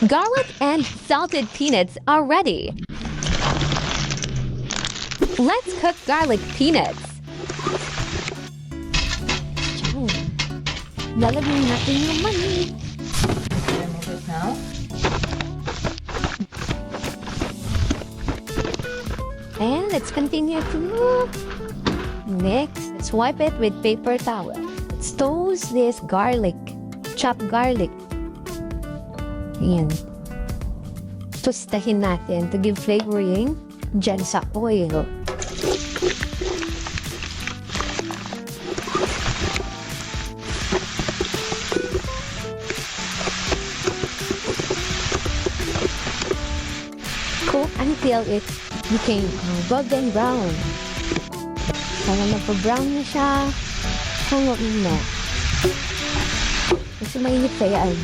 Garlic and salted peanuts are ready. Let's cook garlic peanuts. Lalagyan natin yung mani. Remove it now. And let's continue to mix. Let's wipe it with paper towel. Let's toast this garlic. Chopped garlic. Ayan. Tostahin natin to give flavoring dyan sa oil. Cook until it became golden brown. Kaya nagpa-brown na siya, hanggang na. Kasi mainit kaya ay.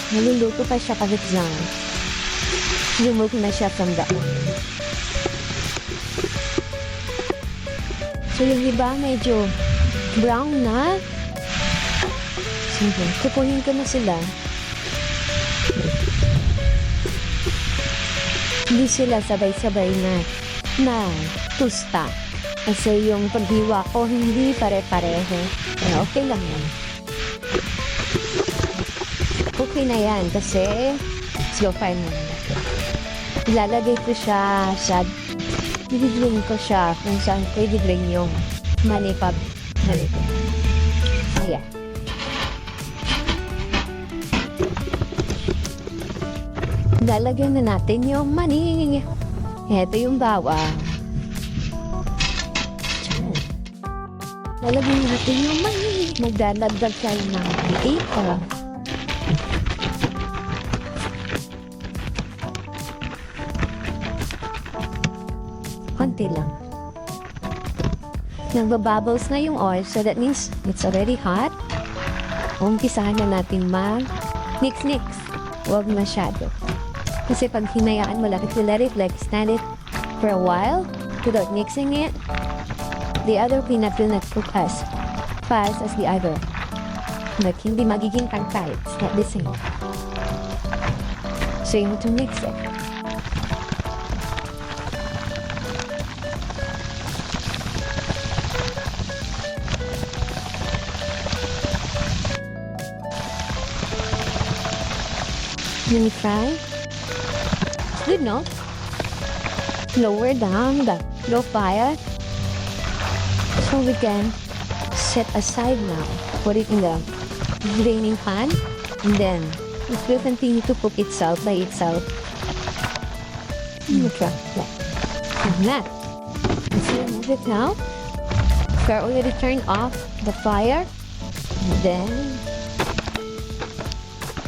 Naluluto pa siya pagkat lang. Remove na siya from the oil. So yung iba medyo brown na. Sige, kukunin ko na sila. Hindi sila sabay-sabay na tusta. Kasi yung paghiwa ko hindi pare-pareho. Pero okay lang yan. Okay na yan kasi slow fire na. Ilalagay ko siya sa bibigyan ko siya kung saan ko ibigay yung manipab. Ayan. Lalagyan na natin yung mani. Ito yung bawang. Lalagyan na natin yung mani. Magdadagdag tayo ng paper. Konti lang. Nagbabubbles na yung oil, so that means it's already hot. Umpisahan na natin mag-mix. Huwag masyado. Kasi pag hinayaan mo lang, if you let it like stand it for a while without mixing it, the other peanut will not cook as fast as the other. Like, hindi magiging pantay. It's not the same. So you have to mix it. Let me try. It's good, no? Lower down the low fire. So we can set aside now. Put it in the draining pan. And then it will continue to cook itself by itself. Look at that. Like that. Let's remove it now. We're already turned off the fire. And then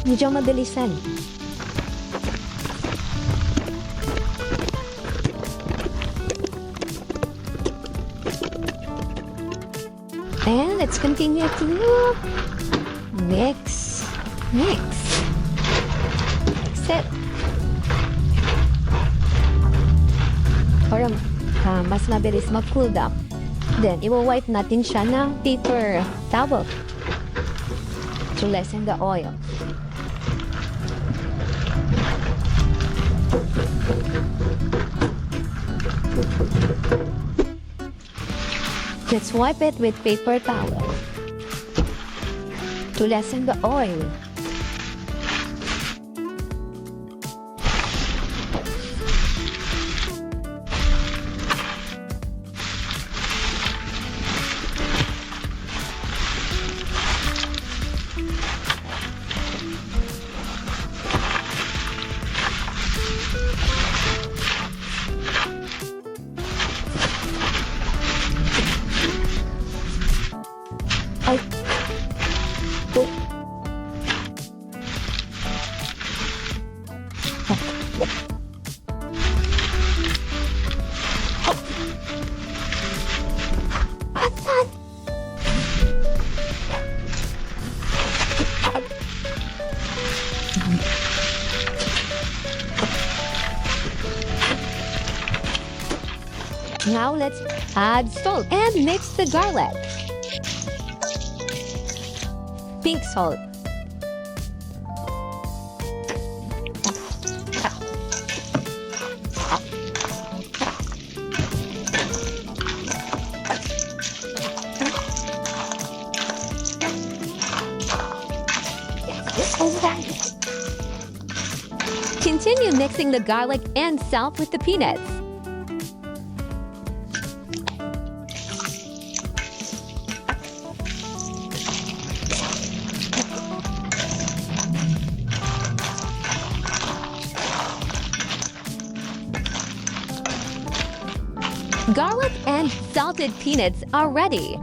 medyo madalisan. And let's continue to mix. Mix it. Para mas mabilis mag-cool down. Then, i-wipe natin siya ng paper towel to lessen the oil. Let's wipe it with paper towel to lessen the oil. Now let's add salt and mix the garlic. Pink salt. Continue mixing the garlic and salt with the peanuts. Garlic and salted peanuts are ready.